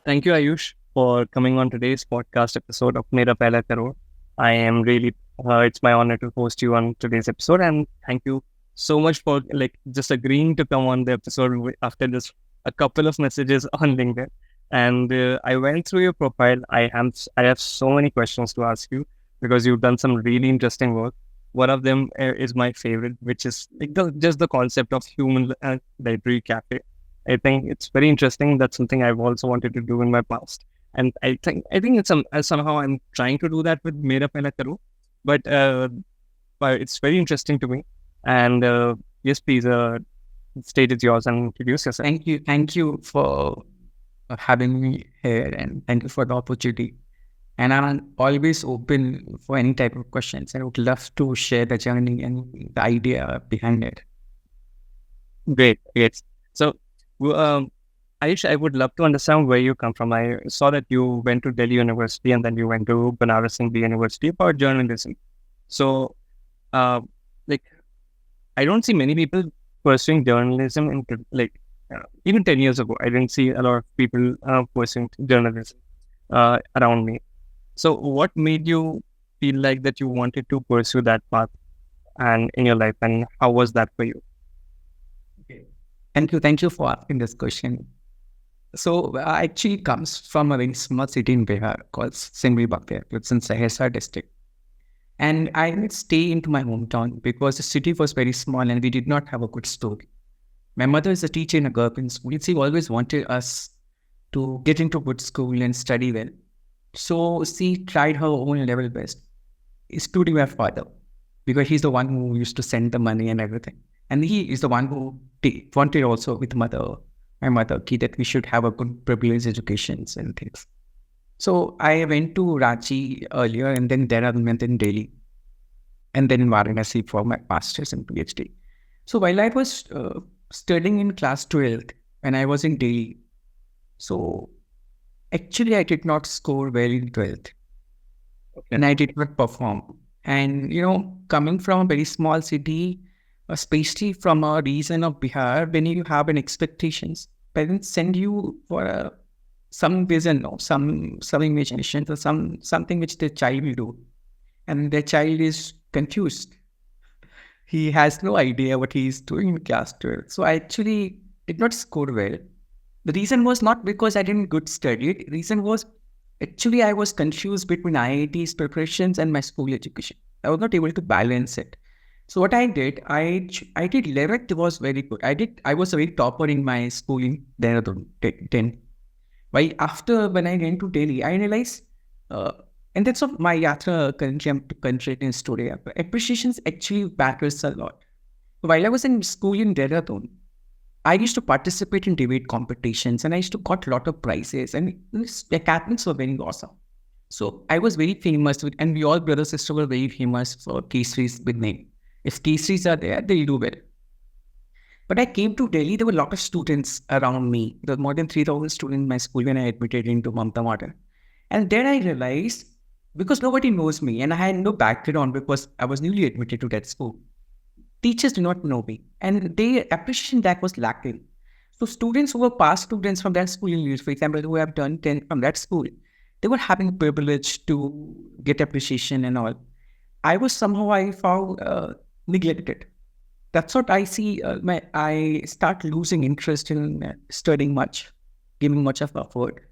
Thank you, Ayush, for coming on today's podcast episode of Mera Pehla Crore. I am really, it's my honor to host you on today's episode, and thank you so much for just agreeing to come on the episode after just a couple of messages on LinkedIn. And I went through your profile. I have so many questions to ask you because you've done some really interesting work. One of them is my favorite, which is just the concept of human library cafe. I think it's very interesting. That's something I've also wanted to do in my past, and I think it's somehow I'm trying to do that with Mera Pehla Crore, but it's very interesting to me. And yes, please, stage is yours and introduce yourself. Thank you for having me here, and thank you for the opportunity. And I'm always open for any type of questions. I would love to share the journey and the idea behind it. Great, great. So, Ayush, I would love to understand where you come from. I saw that you went to Delhi University and then you went to Banaras Hindu University for journalism. So, uh, like, I don't see many people pursuing journalism even 10 years ago. I didn't see a lot of people pursuing journalism around me. So, what made you feel like that you wanted to pursue that path and in your life, and how was that for you? Okay. Thank you for asking this question. So, actually comes from a very small city in Bihar called Singri Bakhtiar. It's in Saharsa district. And I didn't stay into my hometown because the city was very small and we did not have a good school. My mother is a teacher in a government school. She always wanted us to get into good school and study well. So she tried her own level best, including my father, because he's the one who used to send the money and everything. And he is the one who wanted also with my mother, that we should have a good privileged educations and things. So I went to Ranchi earlier, and then there I went in Delhi, and then in Varanasi for my master's and PhD. So while I was studying in class 12th, when I was in Delhi, so actually I did not score well in 12th, and I did not perform. And coming from a very small city, especially from a region of Bihar, when you have an expectations, parents send you for some vision or some imagination or something which the child will do, and the child is confused. He has no idea what he is doing in class 12. So I actually did not score well. The reason was not because I didn't good study it. The reason was actually I was confused between IIT's preparations and my school education. I was not able to balance it. So what I did, I did 11th was very good. I was a very topper in my schooling there, 10. Why after when I went to Delhi, I realized, and that's what my yatra currently I'm concentrating in story. Appreciations actually matters a lot. While I was in school in Dehradun, I used to participate in debate competitions and I used to got a lot of prizes, and the academics were very awesome. So I was very famous with, and we all brother sister were very famous for Keshri's with name. If Keshris are there, they'll do well. But I came to Delhi, there were a lot of students around me. There were more than 3,000 students in my school when I admitted into Mamta Modern. And then I realized, because nobody knows me and I had no background because I was newly admitted to that school, teachers do not know me. And their appreciation that was lacking. So students who were past students from that school, for example, who have done 10 from that school, they were having privilege to get appreciation and all. I was somehow, I found neglected. That's what I see. I start losing interest in studying much, giving much of effort.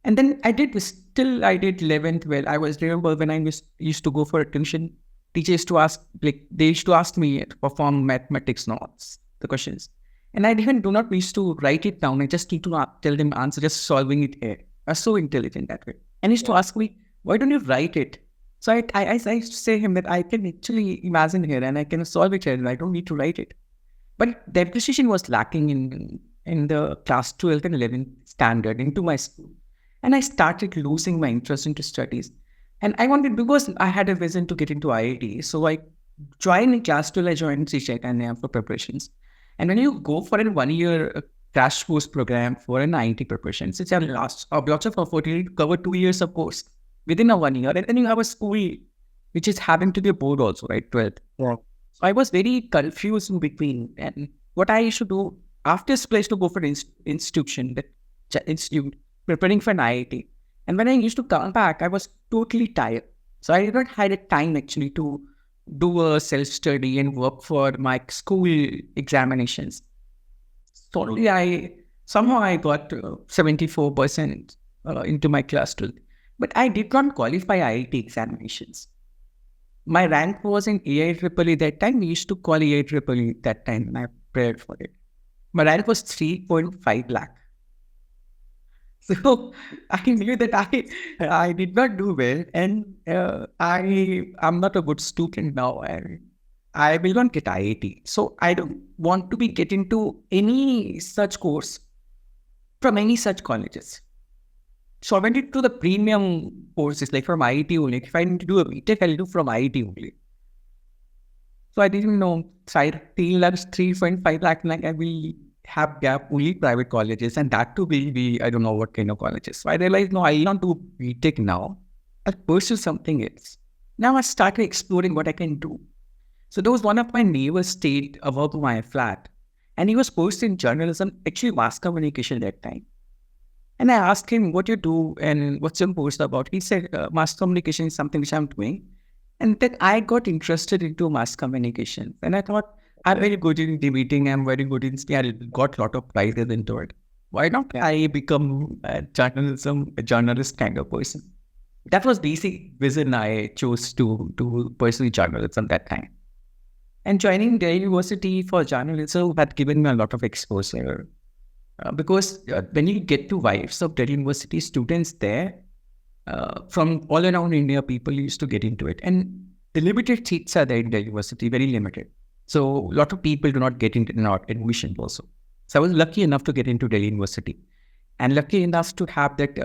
And then I did 11th well. I was remember when I used to go for a tuition, teachers used to ask, they used to ask me to perform mathematics notes, the questions. And I even do not used to write it down. I just need to tell them answer, just solving it here. I was so intelligent that way. And he used to ask me, why don't you write it? So I used to say him that I can actually imagine here and I can solve it here and I don't need to write it. But the appreciation was lacking in the class 12th and 11th standard into my school. And I started losing my interest into studies. And I wanted, because I had a vision to get into IIT. So I joined in class 12, I joined Sri Chaitanya for preparations. And when you go for a 1-year crash course program for an IIT preparations, it's a lots of effort. You need to cover 2 years of course within a 1 year. And then you have a school which is having to be a board also, right? 12th. Yeah. So I was very confused in between. And what I used to do after school, I used to go for an institute. preparing for an IIT. And when I used to come back, I was totally tired. So I did not have a time actually to do a self-study and work for my school examinations. Totally, somehow I got 74% into my class 12. But I did not qualify IIT examinations. My rank was in AIEEE that time. We used to call AIEEE that time and I prepared for it. My rank was 3.5 lakh. So I knew that I did not do well, and I'm not a good student now. I will not get IIT. So I don't want to be get into any such course from any such colleges. So I went into the premium courses like from IIT only. If I need to do a BTech, I'll do from IIT only. So I didn't know. So I feel that's 3.5 lakh, like I will have gap only private colleges, and that too will be, I don't know what kind of colleges. So I realized, no, I'll not do BTech now. I'll pursue something else. Now I started exploring what I can do. So there was one of my neighbors stayed above my flat, and he was posted in journalism, actually mass communication that time. And I asked him, what you do and what's your post about? He said, mass communication is something which I'm doing. And then I got interested into mass communication. And I thought, I'm very good in debating. I'm very good in speaking. I got a lot of prizes into it. Why not I become a journalist kind of person? That was basic reason I chose to pursue journalism that time. And joining Delhi University for journalism had given me a lot of exposure. Because when you get to vibes of Delhi University students there, from all around India, people used to get into it. And the limited seats are there in Delhi University, very limited. So a lot of people do not get into admission also. So I was lucky enough to get into Delhi University and lucky enough to have that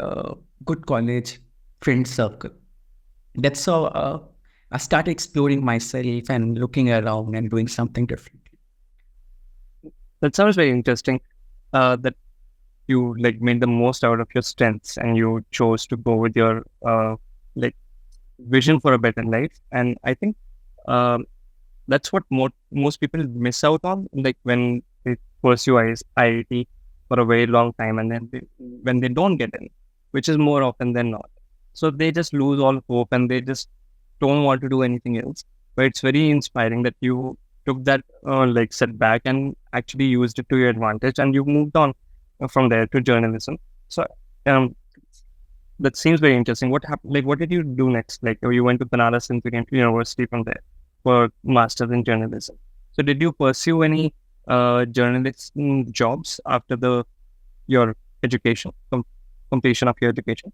good college friend circle. That's how I started exploring myself and looking around and doing something different. That sounds very interesting. That you like made the most out of your strengths and you chose to go with your like vision for a better life. And I think that's what most people miss out on, like when they pursue IIT for a very long time, and then when they don't get in, which is more often than not. So they just lose all hope and they just don't want to do anything else. But it's very inspiring that you took that like setback and actually used it to your advantage, and you moved on from there to journalism. So that seems very interesting. What happened? Like, what did you do next? Like, you went to Banaras University from there for masters in journalism. So did you pursue any journalist jobs after your education, completion of your education?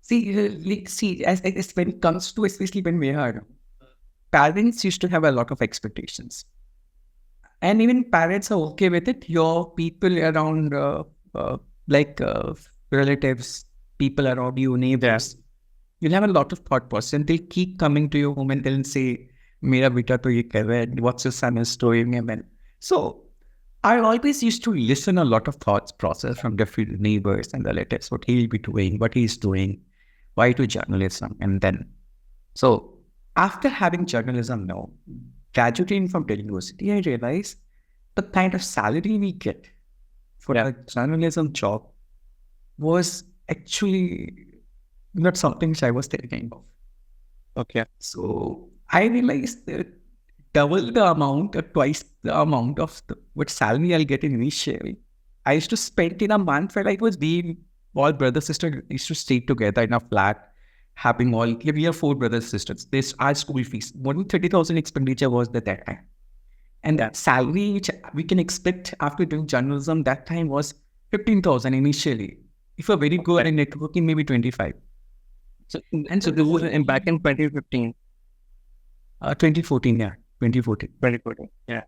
See, as when it comes to, especially when we are parents, used to have a lot of expectations, and even parents are okay with it. Your people around, relatives, people around you, neighbors, you'll have a lot of thought process, and they'll keep coming to your home and they'll say, "Mera beta to ye kar raha hai, what's your son is doing?" And so I always used to listen a lot of thoughts process from different neighbors and relatives, what he'll be doing, what he's doing, why to journalism, and then so. After having journalism now, graduating from Delhi University, I realized the kind of salary we get for a journalism job was actually not something which I was thinking of. Okay. So I realized that double the amount or twice the amount of what salary I'll get initially, I used to spend in a month where I was being all brother sister used to stay together in a flat. Having all, we have 4 brothers sisters. This our school fees. More than 30,000 expenditure was at that time. And that salary which we can expect after doing journalism that time was 15,000 initially. If you're very good at networking, maybe 25. So this was back in 2015. 2014, yeah. 2014. Yeah.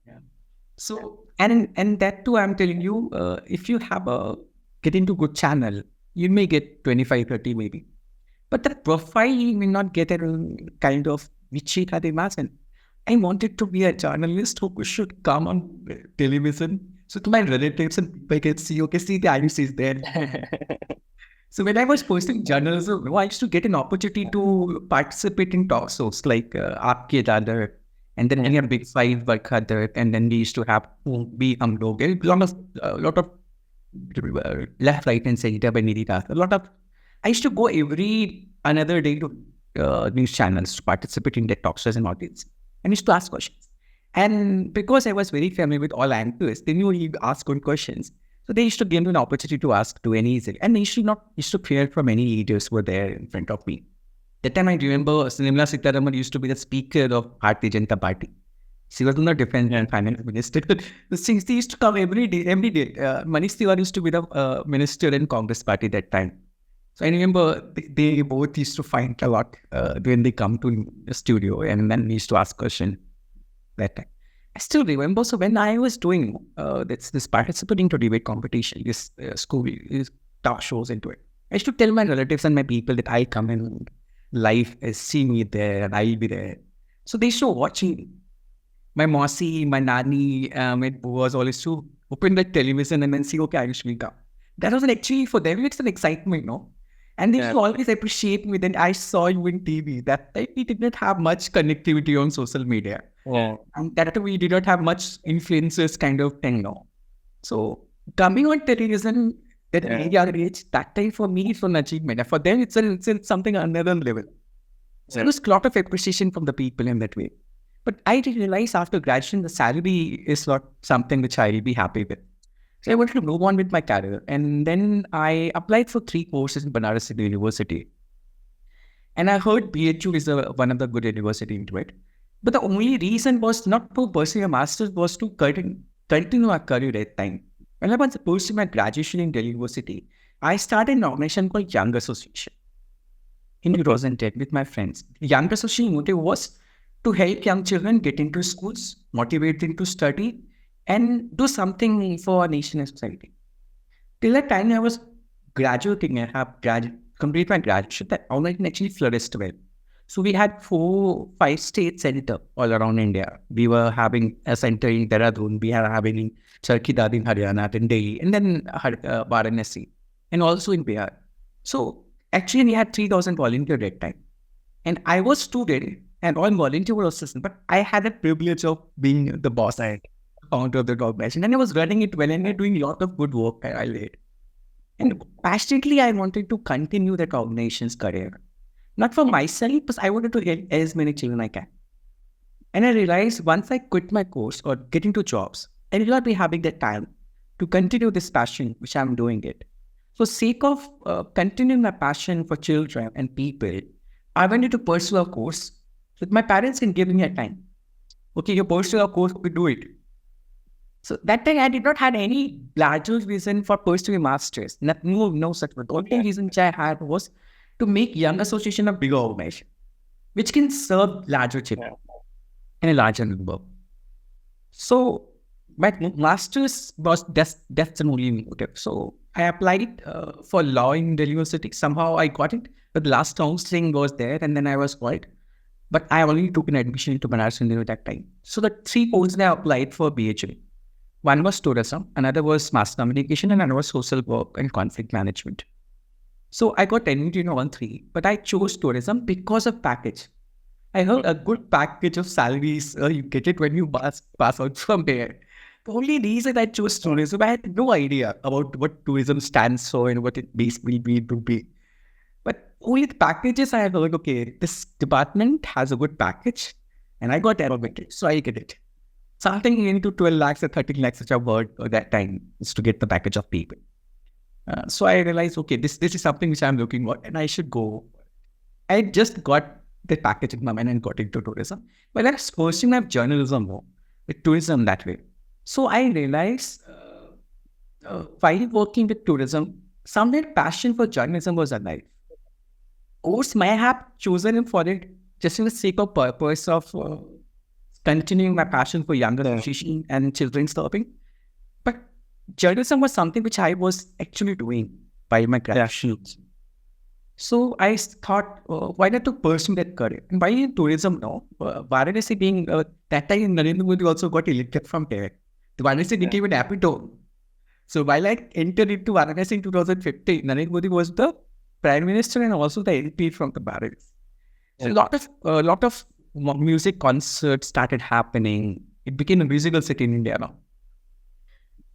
So and that too, I'm telling you, if you have get into good channel, you may get 25, 30 maybe. But the profile may not get a kind of which he had imagined. I wanted to be a journalist who should come on television. So to my relatives and people can see, okay, see the Ayush is there. So when I was pursuing journalism, I used to get an opportunity to participate in talk shows like Aapke Dadar, and then we have Big Five, and then we used to have Be Hum Log. A lot of left, right, and center by needy task. A lot of I used to go every another day to news channels to participate in their talk shows and audience, and used to ask questions. And because I was very familiar with all anchors, they knew he asked good questions. So they used to give me an opportunity to ask to any easily. And they used to hear from any leaders who were there in front of me. That time I remember Nirmala Sitharaman used to be the speaker of Bharatiya Janata Party. She was not defense and finance minister. The things they used to come every day, every day. Manish Tiwari used to be the minister in Congress party that time. So I remember they both used to fight a lot when they come to the studio, and then we used to ask questions that time. I still remember. So when I was doing this participating to debate competition, this school, this talk shows into it, I used to tell my relatives and my people that I come in live, see me there, and I'll be there. So they used to watching. My Mosi, my Nani, my was always to open the television and then see, okay, Ayush will come. That was actually for them, it's an excitement, no? And they used to always appreciate me that I saw you in TV. That time we did not have much connectivity on social media. Yeah. And that we did not have much influencers kind of thing, no? So coming on television at a young age, that time for me it's an achievement. And for them, it's something another level. So there was a lot of appreciation from the people in that way. But I realized after graduation, the salary is not something which I'll be happy with. So I wanted to move on with my career. And then I applied for 3 courses in Banaras Hill University. And I heard BHU is one of the good university into it. But the only reason was not to pursue a master's, was to continue my career at that time. When I was pursuing my graduation in Delhi University, I started an organization called Young Association in 2010 with my friends. Young Association motive was to help young children get into schools, motivate them to study, and do something for our nation and society. Till that time, I was graduating. I have completed my graduation. That online actually flourished well. So we had 4-5 state centers all around India. We were having a center in Dehradun. We are having in Charkidad in Haryana, then Delhi, and then Varanasi, and also in Bihar. So actually, we had 3,000 volunteers at that time. And I was student, and all volunteer were assistant, but I had the privilege of being the boss and founder of the organization. And I was running it well, and doing a lot of good work I did. And passionately, I wanted to continue that organization's career. Not for myself, but I wanted to help as many children I can. And I realized once I quit my course or get into jobs, I will not be having the time to continue this passion, which I'm doing it. For sake of continuing my passion for children and people, I wanted to pursue a course. So my parents can give me a time. Okay, you pursue a course, we do it. So that time I did not have any larger reason for pursuing a master's. No such. The only reason which I had was to make Young Association a bigger organization, which can serve larger children and a larger number. So my master's was that's the only motive. So I applied for law in Delhi University. Somehow I got it, but the last counseling was there, and then I was called. But I only took an admission into Banaras Hill at that time. So the 3 courses I applied for BHA. One was tourism, another was mass communication, and another was social work and conflict management. So I got admitted in all 3, but I chose tourism because of package. I heard a good package of salaries, you get it when you pass out from there. The only reason I chose tourism, I had no idea about what tourism stands for and what it basically would be. But only the packages I had heard, okay, this department has a good package, and I got admitted, so I get it. Something into 12 lakhs or 13 lakhs, which I've heard at that time, is to get the package of people. So I realized, okay, this is something which I'm looking for, and I should go. I just got the package in my mind and got into tourism. But I was pursuing my journalism more, with tourism that way. So I realized while working with tourism, somewhere passion for journalism was alive. Course may have chosen for it just in the sake of purpose of continuing my passion for younger generation and children's serving. But journalism was something which I was actually doing by my graduation. So I thought, why not to pursue that career? And why in tourism now? Varanasi being, that time Narendra Modi also got elected from there. The Varanasi became an epitome. So while I entered into Varanasi in 2015, Narendra Modi was the Prime Minister and also the MP from the Varanasi. So a lot of music concerts started happening. It became a musical city in India now.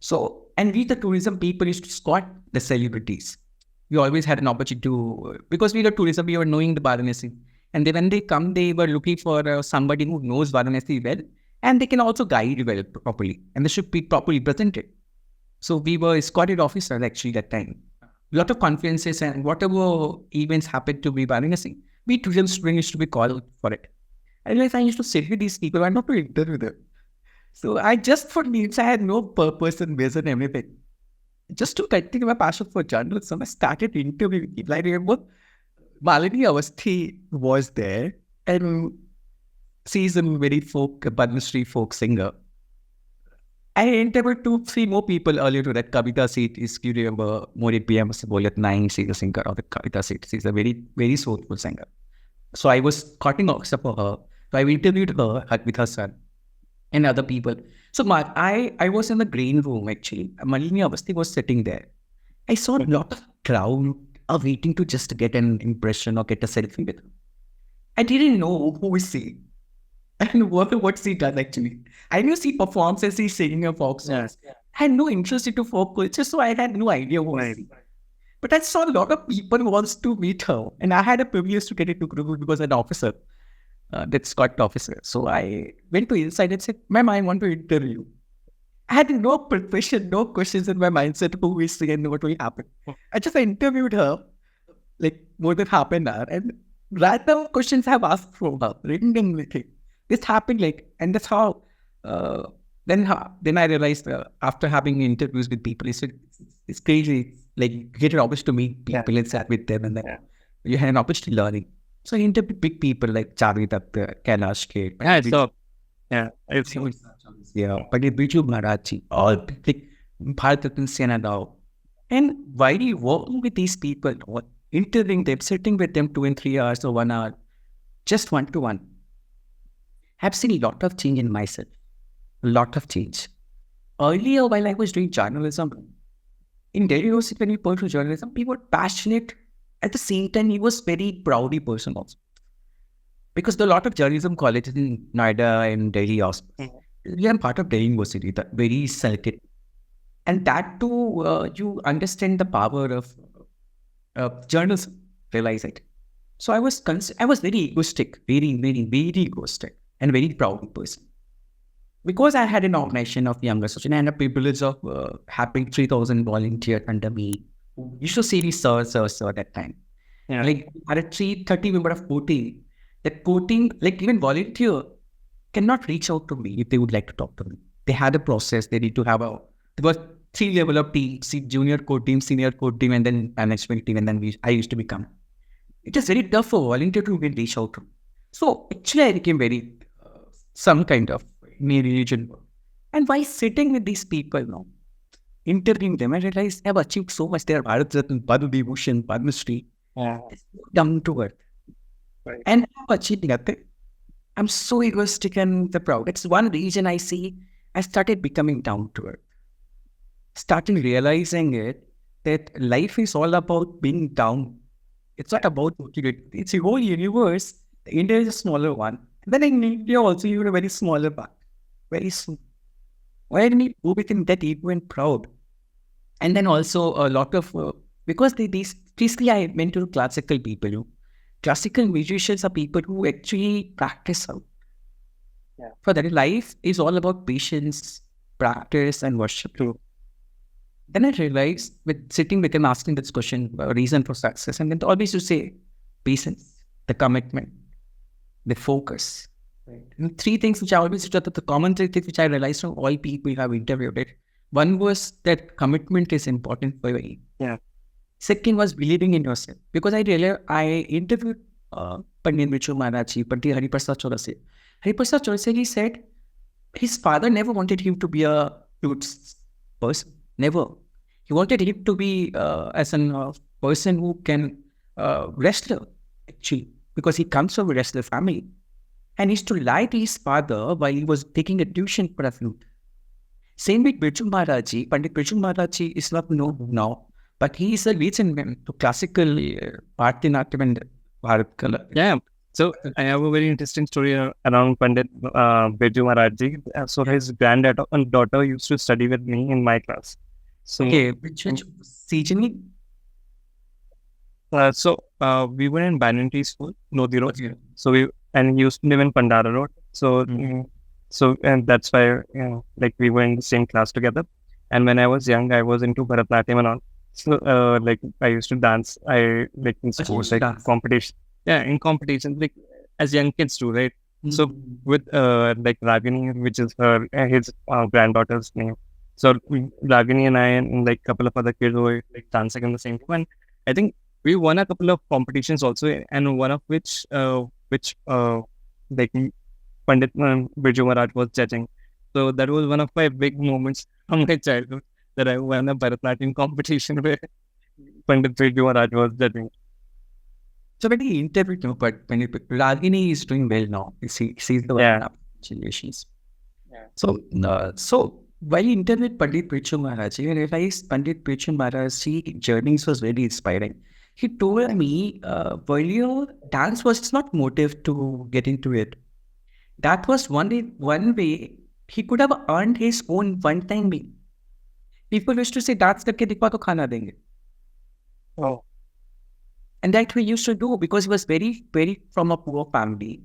So And we, the tourism people, used to spot the celebrities. We always had an opportunity to, because we were tourism, we were knowing the Varanasi. And then when they come, they were looking for somebody who knows Varanasi well, and they can also guide well properly, and they should be properly presented. So we were escorted officers actually that time. A lot of conferences and whatever events happened to be Varanasi, we tourism students used to be called for it. I realized I used to sit with these people, I'm not to interview them. So I just for me, I had no purpose and vision, everything. Just to continue my passion for journalism, I started interviewing people. I remember Malini Avasthi was there, and she's a very folk, Padma Shri folk singer. I interviewed 2-3 more people earlier to that. Kavita Seeth, is you remember, Mera Pehla Crore, she's a singer of the Kavita Seeth. She's a very, very soulful singer. So I was cutting off for her. So I interviewed her with her son and other people. So I was in the green room actually. Malini Avasthi was sitting there. I saw a lot of crowd waiting to just get an impression or get a selfie with her. I didn't know who is she and what she does actually. I knew she performs as she's singing a folk song. I had no interest into folk culture, so I had no idea who was she. But I saw a lot of people who wants to meet her, and I had a privilege to get into group because an officer, that's got officer. So I went to inside and said, "Ma'am, I want to interview." I had no preparation, no questions in my mindset who is she and what will happen. I just interviewed her like more than half an hour, and random questions I have asked from her, written in anything. This happened and that's how. Then I realized after having interviews with people, it's crazy. Like you get an opportunity to meet people and chat with them, and then you had an opportunity to learning. So I interviewed big people like Charlie Datta, Kailash Khed. Pandit Biju Maharaji, all like Bharat Ratna Sena Rao. And while working with these people, or interviewing them, sitting with them 2 and 3 hours or 1 hour, just one-to-one, I've seen a lot of change in myself. A lot of change. Earlier, while I was doing journalism, in Delhi University, when we pursued journalism, we were passionate. At the same time, he was very proudly person also. Because there are a lot of journalism colleges in Noida and Delhi also. We are part of Delhi University, that very selected. And that too, you understand the power of journalism, realize it. So I was very egoistic, very, very, very egoistic, and very proud person. Because I had an organization of younger social, I had a privilege of having 3,000 volunteers under me. You used to see me, sir, that time. Like, I had a 30 member of coaching. That coaching, like even volunteer, cannot reach out to me if they would like to talk to me. They had a process. They need to have there was 3 level of team, junior core team, senior core team, and then management team, and then I used to become. It is very tough for volunteer to even reach out to me. So actually, I became very some kind of religion. And by sitting with these people now, interviewing them, I realized I've achieved so much. They are Bharat Ratna, Padma Vibhushan, Padma Shri. It's down to earth. Right. And I've achieved nothing. I'm so egoistic and proud. It's one reason I see I started becoming down to earth. Starting realizing that life is all about being down. It's not about it's a whole universe. India is a smaller one. And then in India also you're a very smaller part. Very small. Why didn't we go within that ego and proud? And then also a lot of because basically I went to classical people. Classical musicians are people who actually practice out. For that, life is all about patience, practice, and worship too. Then I realized, with sitting with him asking this question, reason for success, and then always to say, patience, the commitment, the focus. Right. And 3 things which I always the common 3 things which I realized from all people who have interviewed it. One was that commitment is important for you. Second was believing in yourself. Because I interviewed Pandit Bichu Maharaji, Pandit Hariprasad Chaurasia. Hariprasad Chaurasia, he said his father never wanted him to be a flute person. Never. He wanted him to be as a person who can wrestler, actually, because he comes from a wrestler family. And he used to lie to his father while he was taking a tuition for a flute. Same with Bichu Maharaji. Pandit Bichu Maharaji is not known now, but he is a legend to classical Bharatanatyam and Bharat Kala. Yeah. So I have a very interesting story around Pandit Biju Maharaji. So his granddaughter used to study with me in my class. So, Okay, which CGNE? we were in Banyan School, Lodi Road. Okay. So we used to live in Pandara Road. So and that's why like we were in the same class together. And when I was young, I was into Bharatanatyam and all. So like I used to dance. I like in school, like dance. competition. Yeah, in competitions, like as young kids do, right? So with like Ragini, which is his granddaughter's name. So Ragini and I and like couple of other kids were like dancing in the same room. And I think we won a couple of competitions also, and one of which like Pandit Birju Maharaj was judging. So that was one of my big moments from my childhood, that I won a Bharatanatyam competition where Pandit Birju Maharaj was judging. So when he interviewed him, but when Ragini is doing well now, sees the Yeah. situations. Yeah. So while he interviewed Pandit Birju Maharaj, I realized Pandit Birju Maharaj's journeys was very inspiring. He told me earlier, dance was not motive to get into it. That was one way he could have earned his own one-time meal. People used to say, dance करके दिखवा तो खाना देंगे. Oh. And that we used to do because he was very, very from a poor family.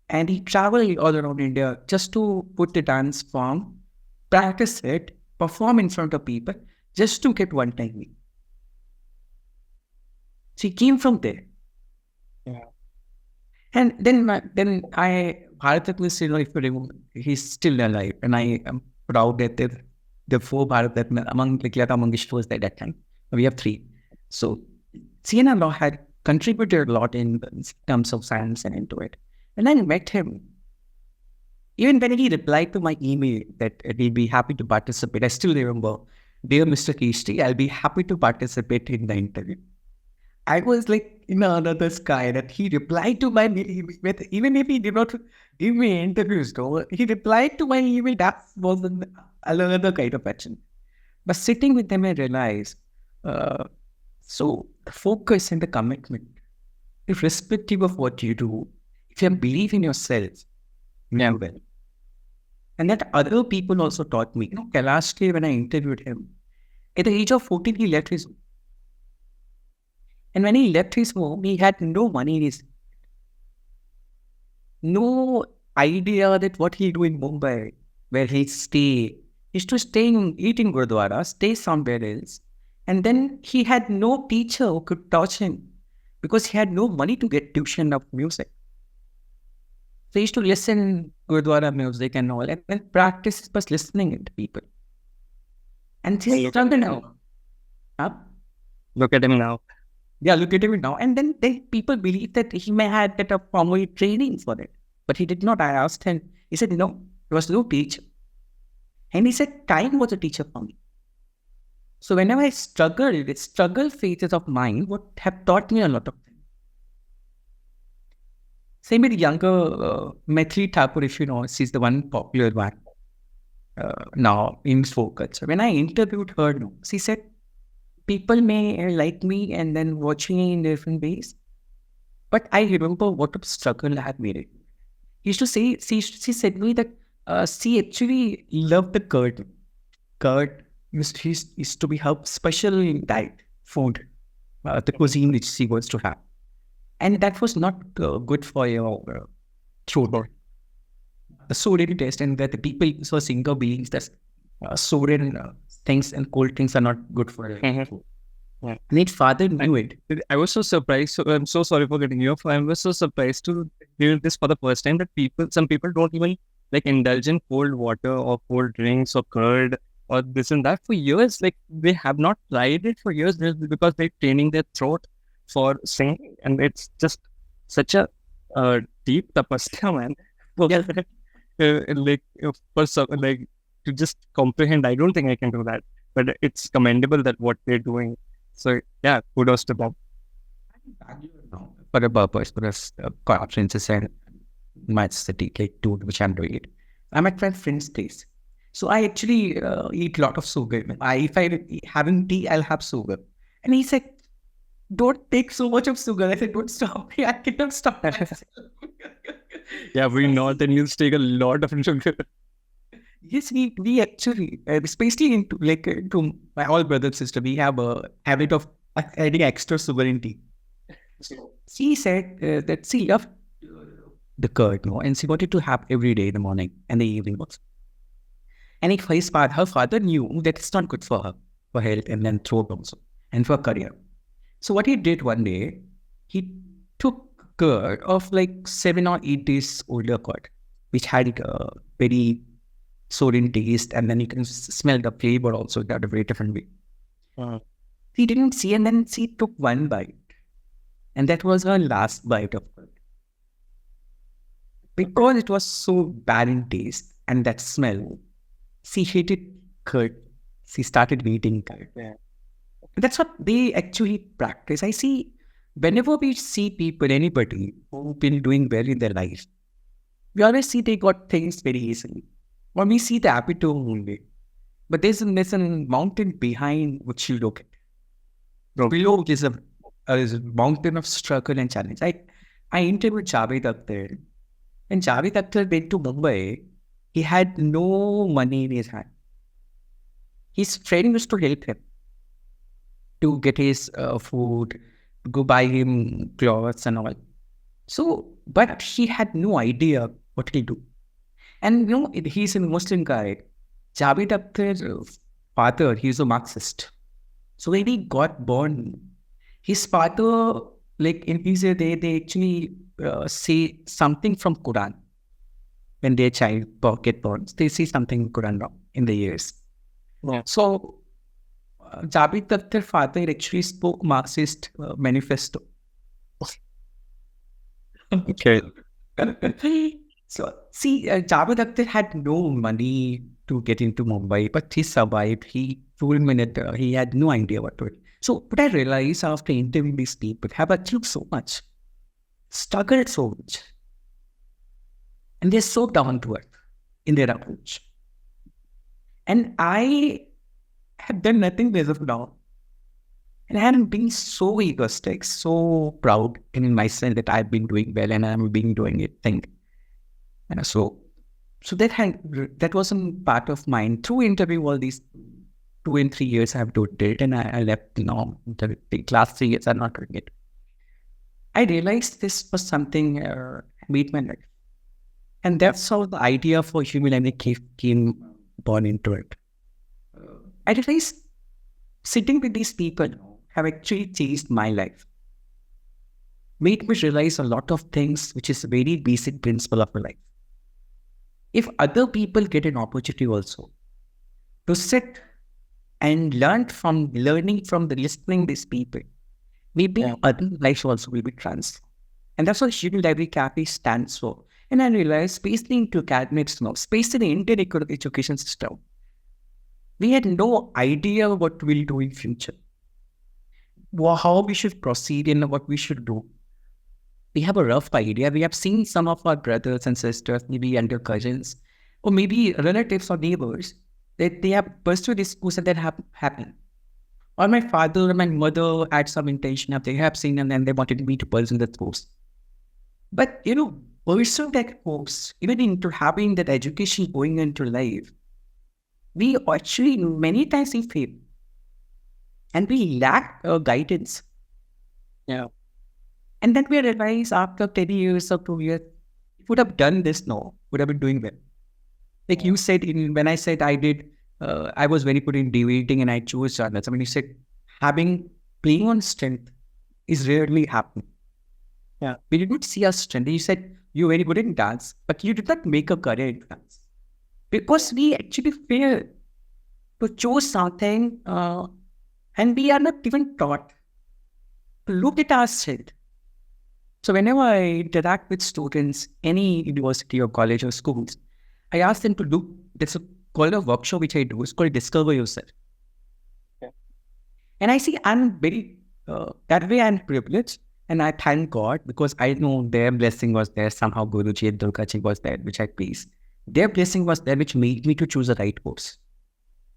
And he traveled all around India just to put the dance form, practice it, perform in front of people, just to get one time meal. So he came from there. Yeah. And then Bharat Ratna, if you remember, he's still alive. And I am proud that the four Bharat Ratna, among like Lata Mangeshkar was there at that time. We have three. So CNR Law had contributed a lot in terms of science and into it. And then I met him. Even when he replied to my email that he'd be happy to participate, I still remember, dear Mr. Keshri, I'll be happy to participate in the interview. I was like in another sky that he replied to my email, even if he did not give me interviews, though, he replied to my email. That was another kind of action. But sitting with them, I realized, so the focus and the commitment, irrespective of what you do, if you believe in yourself, you do well. And that other people also taught me. Last year when I interviewed him, at the age of 14, he left his home. And when he left his home, he had no money in his, no idea that what he'll do in Mumbai, where he'll stay. He used to stay eat in Gurdwara, stay somewhere else. And then he had no teacher who could touch him because he had no money to get tuition of music. So he used to listen Gurdwara music and all, and then practice was listening it to people. And he's done it now. Huh? Look at him now. Yeah, look at him now. And then people believe that he may have had a formal training for it. But he did not. I asked him. He said, no, there was no teacher. And he said, time was a teacher for me. So whenever I struggled with struggle phases of mine, what have taught me a lot of things. Same with younger Maithili Thakur, if you know, she's the one popular one now in focus. So when I interviewed her, she said, people may like me and then watch me in different ways. But I remember what a struggle I had made it. He used to say, she said to me that she actually loved the curd. Curd used to be her special diet food, the cuisine which she wants to have. And that was not good for your throat. The sodium test, and that the people who are single beings, that sodium things and cold things are not good for you. Yeah. And his father knew it. I was so surprised. So I'm so sorry for getting you off. I was so surprised to hear this for the first time, that some people don't even like indulge in cold water or cold drinks or curd or this and that for years. Like they have not tried it for years because they're training their throat for singing, and it's just such a deep tapasya, man. Like to just comprehend. I don't think I can do that, but it's commendable that what they're doing. So yeah, kudos to them. For a purpose, because conferences and my city, like to which I'm doing it. I'm at my friend's place. So I actually eat a lot of sugar. If I having tea, I'll have sugar. And he said, don't take so much of sugar. I said, don't stop. I cannot stop that. Yeah, we North Indians take a lot of sugar. Yes, we actually, especially into my all brother sister, we have a habit of adding extra sugar in tea. So she said that she loved the curd, and she wanted to have every day in the morning and the evening also. And if her father knew that it's not good for her, for health and then throat also, and for career. So what he did one day, he took curd of like 7 or 8 days older curd, which had very sour in taste, and then you can smell the flavor also in a very different way. Uh, He didn't see, and then she took one bite, and that was her last bite of curd. Because it was so bad in taste and that smell, she hated curd. She started eating curd. yeah. That's what they actually practice. I see whenever we see people, anybody who've been doing well in their life, we always see they got things very easily. Or we see the epitome only. But there's a mountain behind which you look at. Below is a mountain of struggle and challenge. I interviewed Javed Akhtar. When Javed Akhtar went to Mumbai, he had no money in his hand. His friend used to help him to get his food, go buy him clothes and all. So, but he had no idea what he do. And he's a Muslim guy. Javed Akhtar's father, he's a Marxist. So when he got born, his father, like in his they actually say something from Quran when their child get born. They say something in Quran now in the years. Yeah. So Javed Akhtar's father actually spoke Marxist manifesto. Okay. So, see, Javed Akhtar had no money to get into Mumbai, but he survived. He told me that he had no idea what to do. So, what I realized after interviewing these people have achieved so much, struggled so much, and they're so down to earth in their approach. And I have done nothing as of now. And I am being so egoistic, so proud in myself that I've been doing well and I'm being doing it thing. And so that wasn't part of mine. Through interview, all these 2 and 3 years I've done it, and I left the last 3 years I'm not doing it. I realized this was something made my life. And that's how the idea for humanity came born into it. I realized sitting with these people have actually changed my life. Made me realize a lot of things, which is a very basic principle of life. If other people get an opportunity also to sit and learning from the listening these people, maybe other lives also will be transformed. And that's what Human Library Cafe stands for. And I realized, especially into academics now, especially in the Indian education system, we had no idea what we'll do in future, how we should proceed and what we should do. We have a rough idea. We have seen some of our brothers and sisters, maybe younger cousins, or maybe relatives or neighbors, that they have pursued this course and that happened. Or my father or my mother had some intention of they have seen and then they wanted me to pursue that course. But pursuing that course, even into having that education going into life, we actually many times we fail. And we lack guidance. Yeah. And then we realize after 10 years or 2 years, if would have done this now, would have been doing well. Like you said, when I said I was very good in debating and I chose journalism. When you said playing on strength is rarely happening. Yeah. We did not see our strength. You said you're very good in dance, but you did not make a career in dance. Because we actually failed to choose something and we are not even taught to look at our strength. So whenever I interact with students, any university or college or schools, I ask them to look, there's called a workshop which I do, it's called Discover Yourself. Yeah. And I see I'm very, that way I'm privileged and I thank God because I know their blessing was there, somehow Guruji and Durgaji was there, which I please. Their blessing was there, which made me to choose the right course.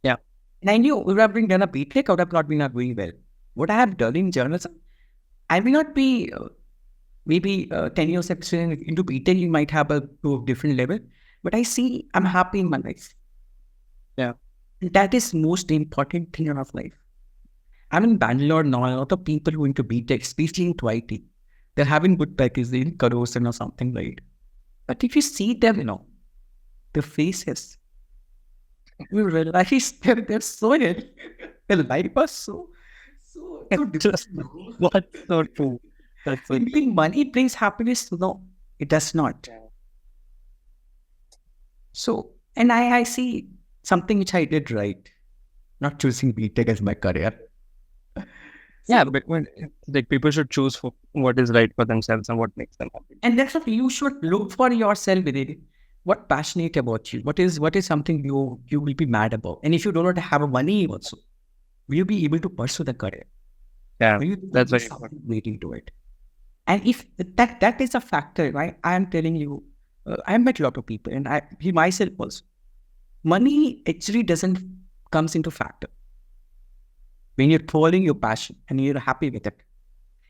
Yeah. And I knew if I have done a BTech, I would have not been doing well. What I have done in journalism, I may not be... maybe 10 years experience into BTech, you might have to a different level. But I see I'm happy in my life. Yeah. That is most important thing in our life. I'm in Bangalore now. A lot of people who into BTech, especially into IT, they're having good packages in crores or something, right? But if you see them, their faces, you realize they're so ill. Their life was so Just difficult. what's so true. That's so You true. think money brings happiness? No, it does not. Yeah. So, and I see something which I did right, not choosing BTech as my career. Yeah, So, but like people should choose for what is right for themselves and what makes them happy. and that's what you should look for yourself within it. What passionate about you? What is something you will be mad about? And if you do not have money also, will you be able to pursue the career? Yeah, Will you that's do very something important. relating to it? And if that is a factor, right? I am telling you, I met a lot of people, and he myself also. Money actually doesn't comes into factor when you're following your passion and you're happy with it.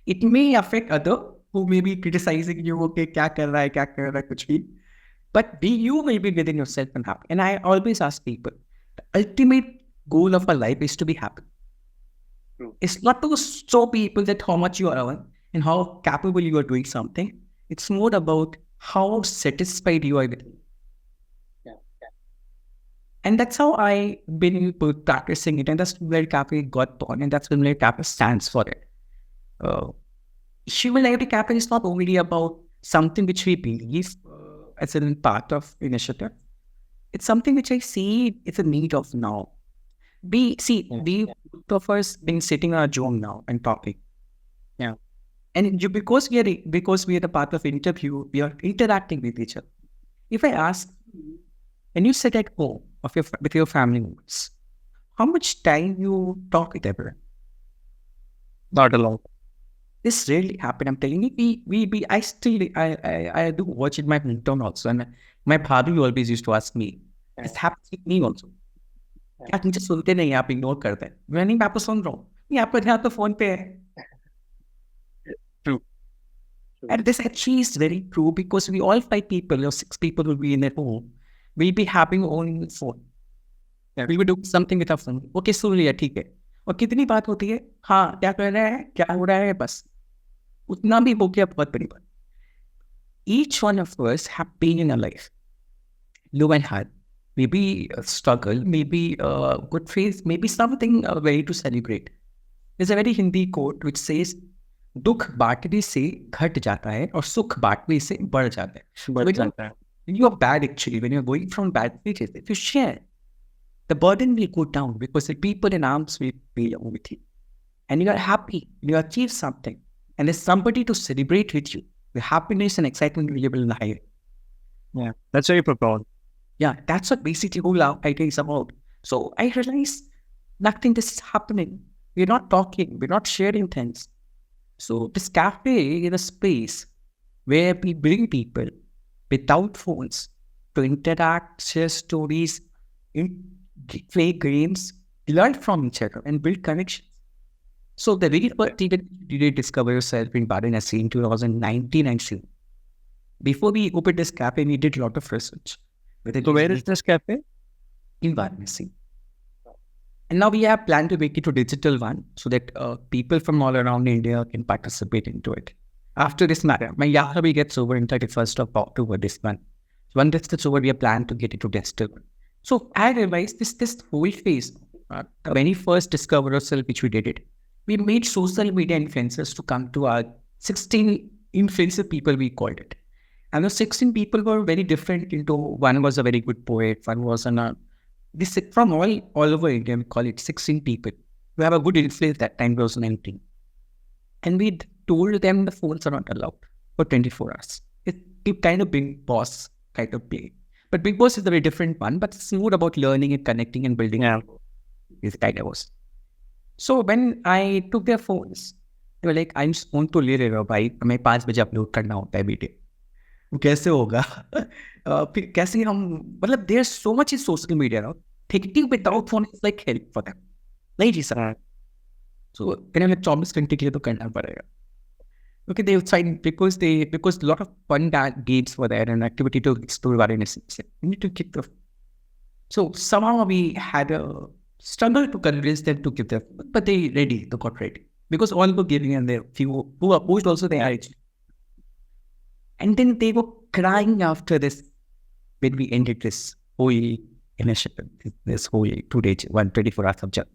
It may affect other who may be criticizing you. Okay, क्या कर रहा है कुछ भी. But you will be within yourself and happy. And I always ask people, the ultimate goal of our life is to be happy. True. It's not to show people that how much you are earning and how capable you are doing something. It's more about how satisfied you are with it. Yeah. And that's how I been practicing it. And that's where Cafe got born. And that's where Cafe stands for it. Human liability capital is not only about something which we believe as a part of initiative. It's something which I see it's a need of now. Yeah. We both of us been sitting on a Zoom now and talking. Yeah. And because we are the part of interview, we are interacting with each other. If I ask, when you sit at home with your family members, how much time you talk with everyone? Not alone. This rarely happen. I'm telling you, I do watch it my hometown also, and my father always used to ask me. It happens with me also. क्या मुझे सुनते नहीं आप ignore करते हैं मैं नहीं मैं आपको सुन रहा हूँ नहीं आपका ध्यान तो फोन पे है True. and this actually is very true because we all 5 people or 6 people will be in their home we'll be having our own phone Yeah. we will do something with our phone okay सुन लिया ठीक है और कितनी बात होती है हाँ क्या कर रहा है क्या हो रहा है बस उतना भी हो गया बहुत बड़ी बात each one of us have been in a life low and high maybe a struggle, maybe a good phase, maybe something very to celebrate. There's a very Hindi quote which says, "दुख बांटने से घट जाता है और सुख बांटने से बढ़ जाता है." When you are bad, actually, when you're going from bad stages, if you share, the burden will go down because the people in arms will be along with you, and you are happy, you achieve something, and there's somebody to celebrate with you. The happiness and excitement will be able to higher. Yeah, that's very profound. Yeah, that's what basically whole idea is about. So I realized nothing is happening. We're not talking. We're not sharing things. So this cafe is a space where we bring people without phones to interact, share stories, play games, learn from each other, and build connections. So the very first event you did discover yourself in Varanasi in 2019 and soon. Before we opened this cafe, we did a lot of research. So where is this cafe? In Varanasi. And now we have planned to make it a digital one so that people from all around India can participate into it. After this matter, my Yahavi gets over in 31st of October this month. When that's over, we have planned to get it to digital one. So I realized this whole phase, the very first discover yourself which we did it, we made social media influencers to come to our 16 influencer people we called it. And those 16 people were very different into, one was a very good poet, one was this from all over India, we call it 16 people who have a good influence that time, 2019. And we told them the phones are not allowed for 24 hours. It kind of Big Boss kind of play. But Big Boss is a very different one, but it's more about learning and connecting and building. Yeah. This kind of was. So when I took their phones, they were like, I'm just going to ले रहे हो भाई, हमें 5 बजे upload करना होता है video. कैसे होगा फिर कैसे हम मतलब there so much in social media now thinking without phone is like help for them नहीं जी सर सो कहने 24 घंटे के लिए तो करना पड़ेगा क्योंकि they sign because lot of fun games were there and activity to explore Varanasi. You need to keep the So somehow we had a struggle to convince them to give their food, but they got ready. Because all were giving and there few who opposed also they are. And then they were crying after this when we ended this whole initiative, this whole 2 day, 124 hour subject.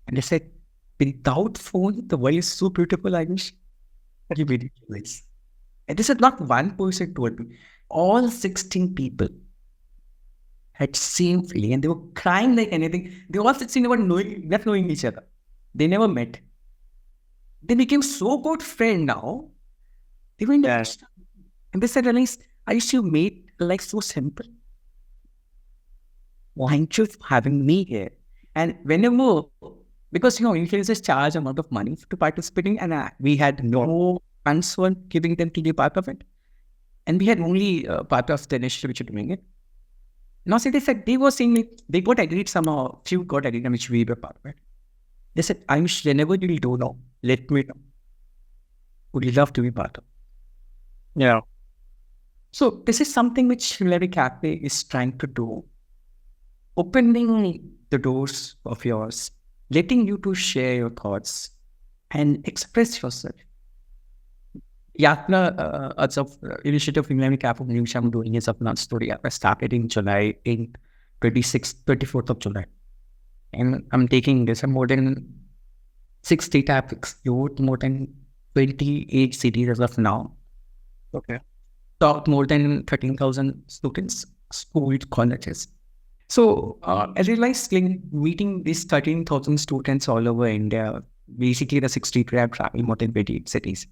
And they said, without phone, the world is so beautiful, Ayush. You ridiculous. And this is not one person told me. All 16 people had same feeling and they were crying like anything. They all 16 were not knowing each other. They never met. They became so good friends now. They were in the and they said, Ayush, you made life so simple. Thank you for having me here. And whenever, because influencers charge amount of money to participating, and we had no funds giving them to be part of it. And we had only part of the initiative which are doing it. Now, so they said, they were saying, they got agreed somehow, few got agreed, which we were part of it. They said, Ayush, whenever you do now, let me know. Would love to be part of. Yeah. So this is something which Mera Cafe is trying to do. Opening the doors of yours, letting you to share your thoughts and express yourself. Yatra as of initiative Mera Cafe which I'm doing is of not story. I started in July, in 24th of July. And I'm taking this more than 6 data I've explored, more than 28 cities as of now. Okay. Taught more than 13,000 students, schools, colleges. So I realized meeting these 13,000 students all over India, basically the 63 I've traveled more than 28 cities.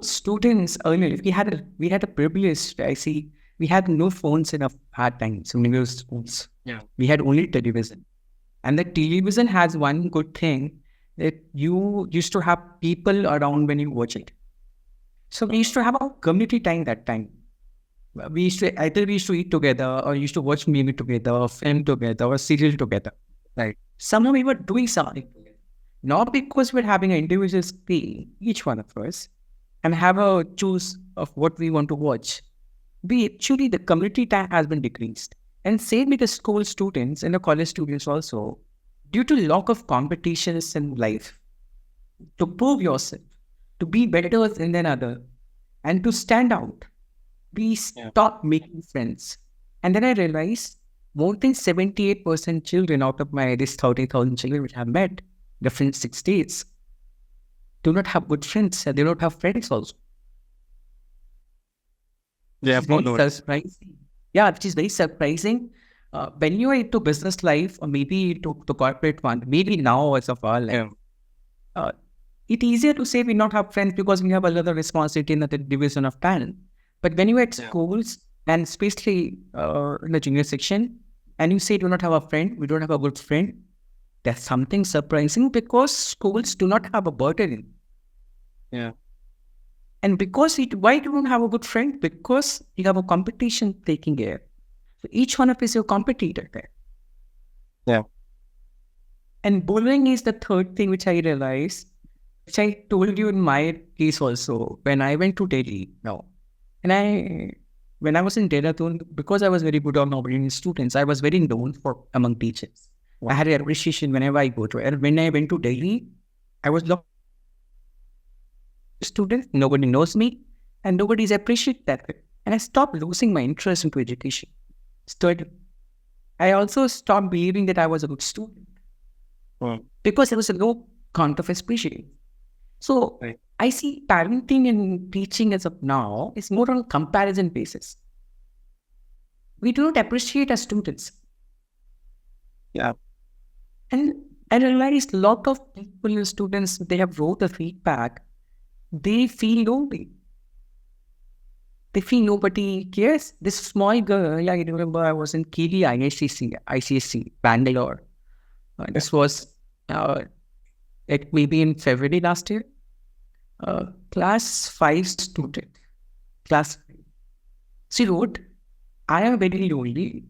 Students earlier, we had a privilege. I see we had no phones in our times when we were schools. Yeah. We had only television. And the television has one good thing that you used to have people around when you watch it. So we used to have a community time that time. We used to eat together or used to watch movie together or film together or serial together. Right. Somehow we were doing something together. Not because we're having an individual screen, each one of us, and have a choose of what we want to watch. Actually, the community time has been decreased. And same with the school students and the college students also, due to lack of competitions in life, to prove yourself, to be better than other, and to stand out, we stop making friends. And then I realized more than 78% children out of this 30,000 children which I have met, different 6 states, do not have good friends and they don't have friends also. Yeah, surprising. Yeah, which is very surprising. When you are into business life or maybe into the corporate one, maybe now as of our life, it's easier to say we not have friends because we have another responsibility in the division of talent. But when you are at schools and especially in the junior section, and you say do not have a friend, we don't have a good friend, that's something surprising because schools do not have a burden. Yeah. And because why do you don't have a good friend? Because you have a competition taking care. So each one of us is your competitor there. Yeah. And bullying is the third thing which I realized, which I told you in my case also, when I went to Delhi now. And when I was in Dehradun, because I was very good on observing students, I was very known among teachers. Wow. I had an appreciation whenever I go to it. And when I went to Delhi, I was a student, nobody knows me, and nobody's appreciated that. And I stopped losing my interest into education. I also stopped believing that I was a good student. Because there was a low count of appreciation. So I see parenting and teaching as of now is more on a comparison basis. We do not appreciate our students. Yeah. And I realized a lot of people, students, they have wrote the feedback. They feel lonely. They feel nobody cares. This small girl, I remember I was in Kili ICSC, Bangalore. This was maybe in February last year. Class 5 student. Class 5. She wrote, I am very lonely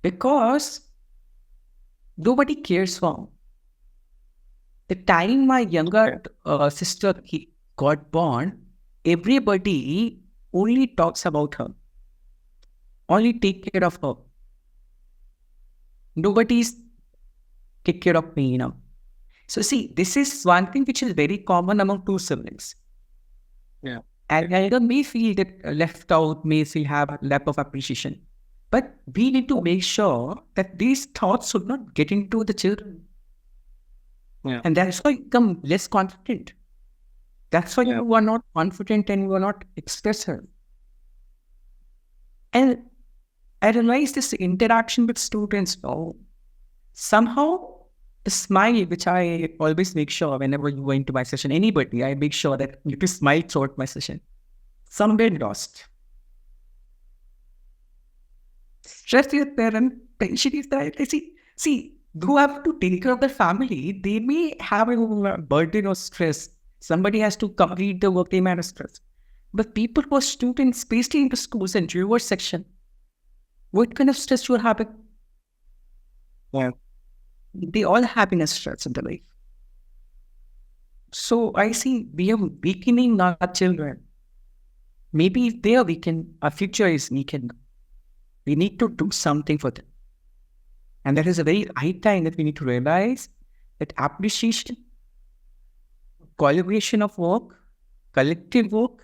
because nobody cares for me. The time my younger sister got born, everybody only talks about her, only take care of her. Nobody's take care of me, So see, this is one thing which is very common among two siblings. Yeah. And either may feel that left out, may feel have a lack of appreciation. But we need to make sure that these thoughts should not get into the children. Yeah. And that's why you become less confident. That's why you are not confident and you are not expressive. And I realized this interaction with students, somehow the smile, which I always make sure whenever you go into my session, anybody, I make sure that you smile throughout my session. Somewhere lost. Stress is there and tension is there. See, who have to take care of the family, they may have a burden of stress. Somebody has to complete the work, they may have stress. But people who are students, especially in the schools and your section, what kind of stress you are having? Yeah. They all have enough stress in their life. So I see we are weakening our children. Maybe if they are weakened, our future is weakened. We need to do something for them. And that is a very high time that we need to realize that appreciation, collaboration of work, collective work,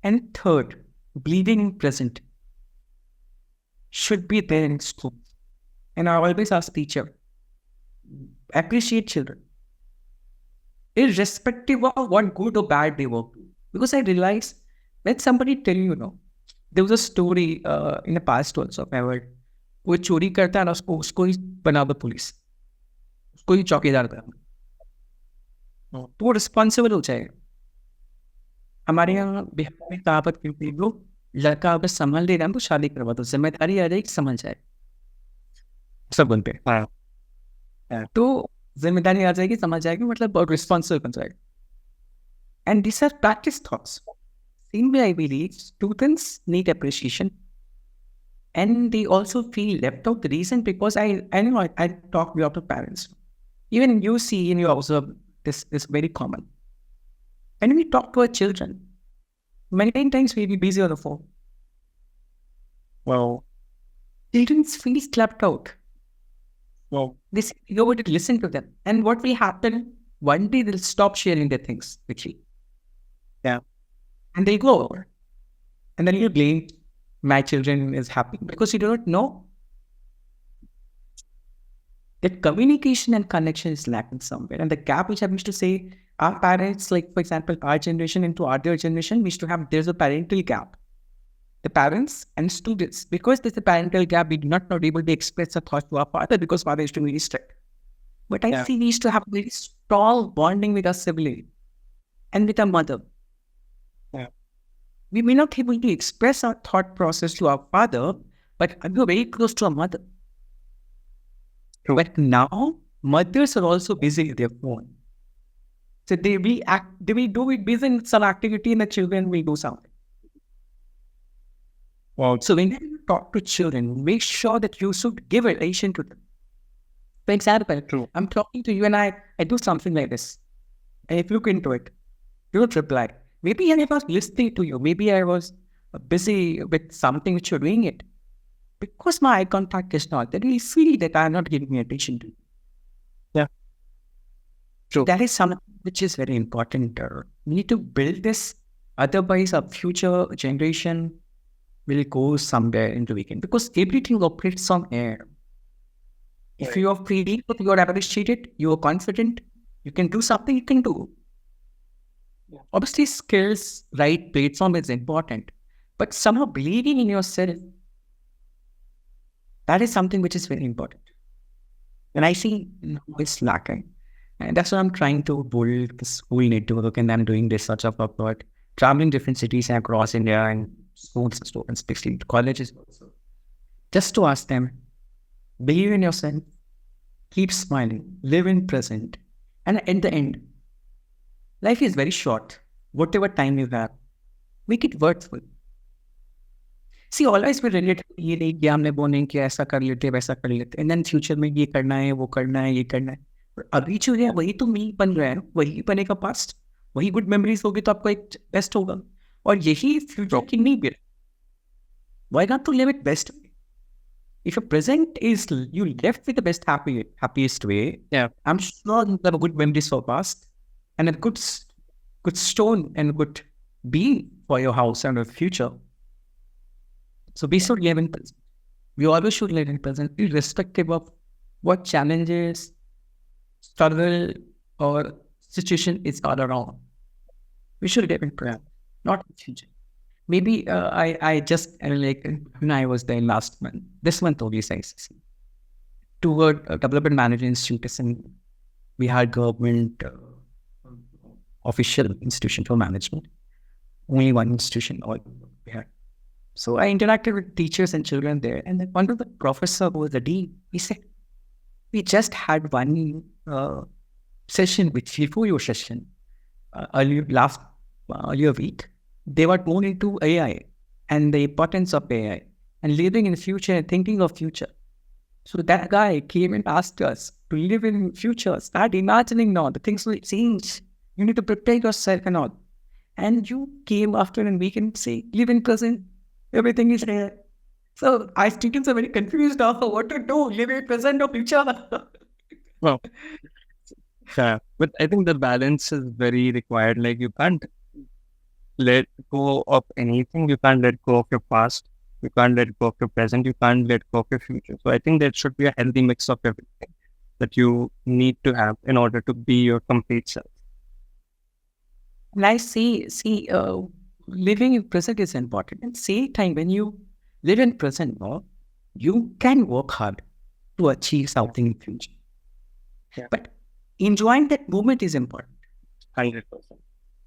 and third, believing in present should be there in school. And I always ask teacher, appreciate children, irrespective of what good or bad they work. Because I realized when somebody tell you, there was a story in the past also I've heard, कोई चोरी करता है ना उसको ही बना दो police, उसको ही चौकीदार बना दो, तो वो रिस्पॉन्सिबल हो जाएगा. हमारे यहाँ बिहार में कहावत क्योंकि लोग लड़का अगर संभल ले रहा है तो शादी करवा दो, जिम्मेदारी आ जाएगी, संभल जाए सब बोलते हैं. तो जिम्मेदारी आ जाएगी, समझ जाएगी, मतलब रिस्पॉन्सिबल बन जाएगा. And this are practice thoughts. Same way, I believe students need appreciation, and they also feel left out. The reason because I know I talk with other parents. Even you see and you observe this is very common. And we talk to our children. Many times we be busy on the phone. Well, children feel left out. Well, this nobody to listen to them. And what will happen? One day they'll stop sharing their things with you. Yeah. And they go over. And then you blame my children is happy because you do not know that communication and connection is lacking somewhere. And the gap which I used to say, our parents, like for example, our generation into other generation, we used to have, there's a parental gap. The parents and students, because there's a parental gap, we do not able to express a thought to our father because father used to be very strict. But I see we used to have very strong bonding with our sibling and with our mother. Yeah. We may not be able to express our thought process to our father, but we're very close to our mother. True. But now, mothers are also busy with their phone. So they will do it busy in some activity and the children will do something. Well, so when you talk to children, make sure that you should give attention to them. For example, True. I'm talking to you and I do something like this. And if you look into it, you don't reply. Maybe I was listening to you. Maybe I was busy with something which you're doing it. Because my eye contact is not, then you feel that I'm not giving attention to you. Yeah. True. That is something which is very important. We need to build this. Otherwise, our future generation will go somewhere into weekend. Because everything operates on air. If you are feeling that you are appreciated, you are confident, you can do something, you can do. Yeah. Obviously, skills, right platform is important. But somehow believing in yourself, that is something which is very important. And I see it's lacking. And that's what I'm trying to build the school network, and I'm doing this sort of upward, traveling different cities across India and schools and students, especially colleges also. Just to ask them, believe in yourself, keep smiling, live in present. And at the end, life is very short. Whatever time you have, make it worthwhile. See, always we relate ये नहीं कि हमने वो नहीं किया, ऐसा कर लेते वैसा कर लेते, and then future में ये करना है, वो करना है, ये करना है. पर अभी जो है वही तो नहीं बन रहा है, वही बनेगा पास्ट, वही गुड मेमोरीज होगी तो आपको एक बेस्ट होगा, और यही फ्यूचर की नहीं भी. Why not to live it best? If your present is you left with the happiest way, Yeah. I'm sure you have a good memories for past and a good stone and good being for your house and your future. So we should live in present. We always should live in present, irrespective of what challenges, struggle, or situation is all around. We should live in present, not in future. Maybe I just like when I was there last month, this month only, toward a development management institute, and we had government official institution for management. Only one institution all we had. So I interacted with teachers and children there, and then one of the professor who was the dean, he said, "We just had one session with before your session earlier week. They were more into AI and the importance of AI and living in the future and thinking of future. So that guy came and asked us to live in future, start imagining now, the things will change. You need to prepare yourself and all. And you came after a week and say, live in present, everything is there." So I students are very confused of what to do, live in present or future. Well, yeah. But I think the balance is very required. Like you can't let go of anything. You can't let go of your past. You can't let go of your present. You can't let go of your future. So I think there should be a healthy mix of everything that you need to have in order to be your complete self. And I see, living in present is important. And same time, when you live in present, no, you can work hard to achieve something in future. Yeah. But enjoying that moment is important. 100%.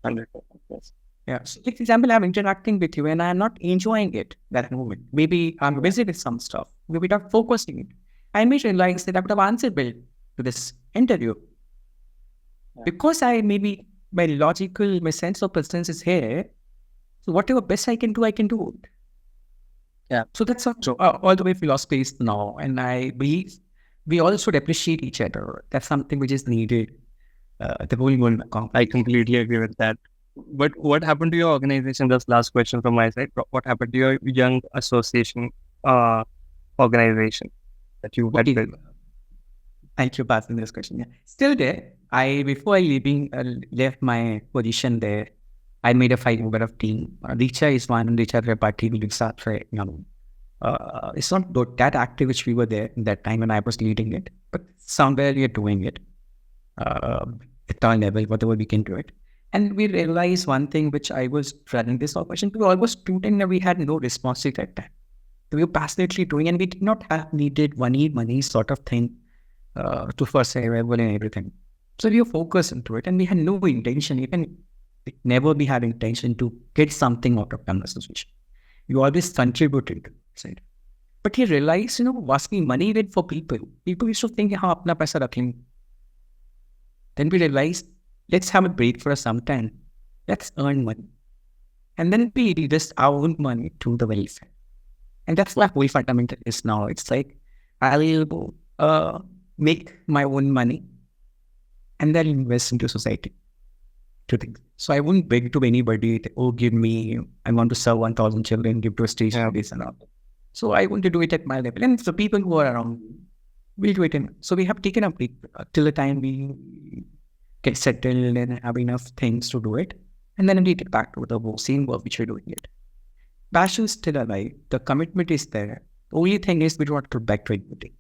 100%. Yes. Yeah. So, for example, I'm interacting with you and I'm not enjoying it, that moment. Maybe I'm busy with some stuff. Maybe not focusing it. I may realize that I would have answered well to this interview. Yeah. Because my sense of presence is here. So whatever best I can do it. Yeah. So that's all the way philosophy is now. And I believe we all should appreciate each other. That's something which is needed. The whole world. I completely agree with that. But what happened to your organization? Just last question from my side. What happened to your young association organization that you had built? Thank you for asking this question. Yeah. Still there. Before I left my position there, I made a 5-member of team. Richa is one, Richa party will start right now. It's not that active which we were there in that time when I was leading it, but somewhere we are doing it at our level, whatever we can do it. And we realized one thing which I was running this operation, we were almost shooting that we had no responsibility at that time. We were passionately doing, and we did not have needed money sort of thing to first survival and everything. So we were focused into it, and we had no intention, even never we had intention to get something out of an association. You always contributed, right? But he realized, asking money even for people. People used to think, apna paisa rakhenge. Then we realized, let's have a break for some time. Let's earn money. And then we invest our own money to the welfare. And that's what whole fundamental is now. It's like, I'll make my own money and then invest into society. So I wouldn't beg to anybody, give me, I want to serve 1,000 children, give to a station, this and all. So I want to do it at my level. And the people who are around will do it. So we have taken a break till the time we get settled and have enough things to do it. And then we get back to the same work which we're doing it. Passion is still alive. The commitment is there. The only thing is we don't want to back to equity.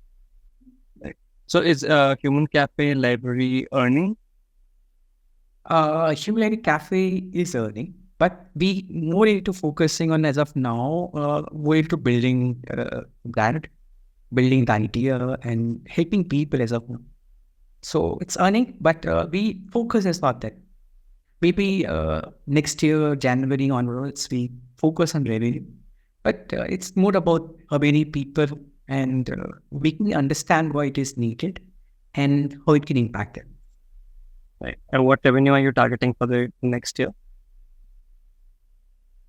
Right. So is Human Cafe Library earning? Human Cafe is earning, but we more into focusing on, as of now, more into building brand, building the idea and helping people as of now. So it's earning, but we focus is not that. Maybe next year, January onwards, we focus on revenue, but it's more about how many people and making understand why it is needed and how it can impact them. Right. And what revenue are you targeting for the next year?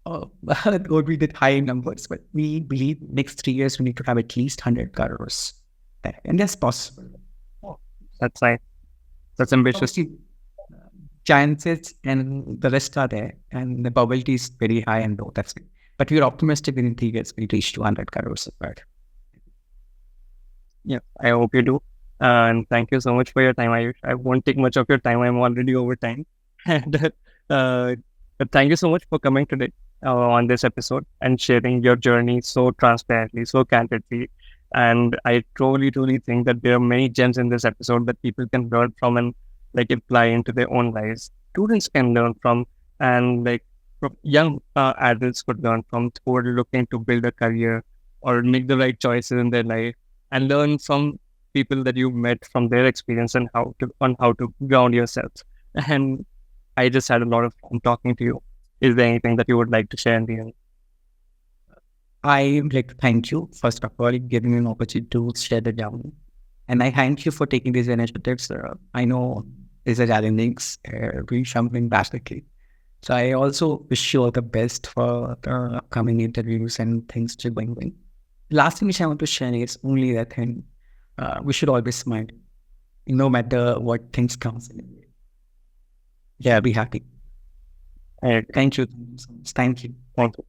It would be the high numbers, but we believe next 3 years we need to have at least 100 crores. And that's possible. Oh, that's nice. That's ambitious. Chances and the rest are there, and the probability is very high and low. That's it. But we're optimistic within 3 years we reach 200 crores. Yeah, I hope you do. And thank you so much for your time, Ayush. I won't take much of your time. I'm already over time. And but thank you so much for coming today on this episode and sharing your journey so transparently, so candidly. And I truly think that there are many gems in this episode that people can learn from and like apply into their own lives. Students can learn from, and like young adults could learn from who are looking to build a career or make the right choices in their life, and learn from people that you met from their experience and how to ground yourself. And I just had a lot of fun talking to you. Is there anything that you would like to share in the end? I would like to thank you, first of all, giving me an opportunity to share the journey. And I thank you for taking these initiatives. I know these are challenging, doing something drastically. So I also wish you all the best for the upcoming interviews and things to going on. Last thing which I want to share is only that thing. We should always smile, no matter what things comes in. Yeah, be happy. I Thank you. Thank you. Thank you.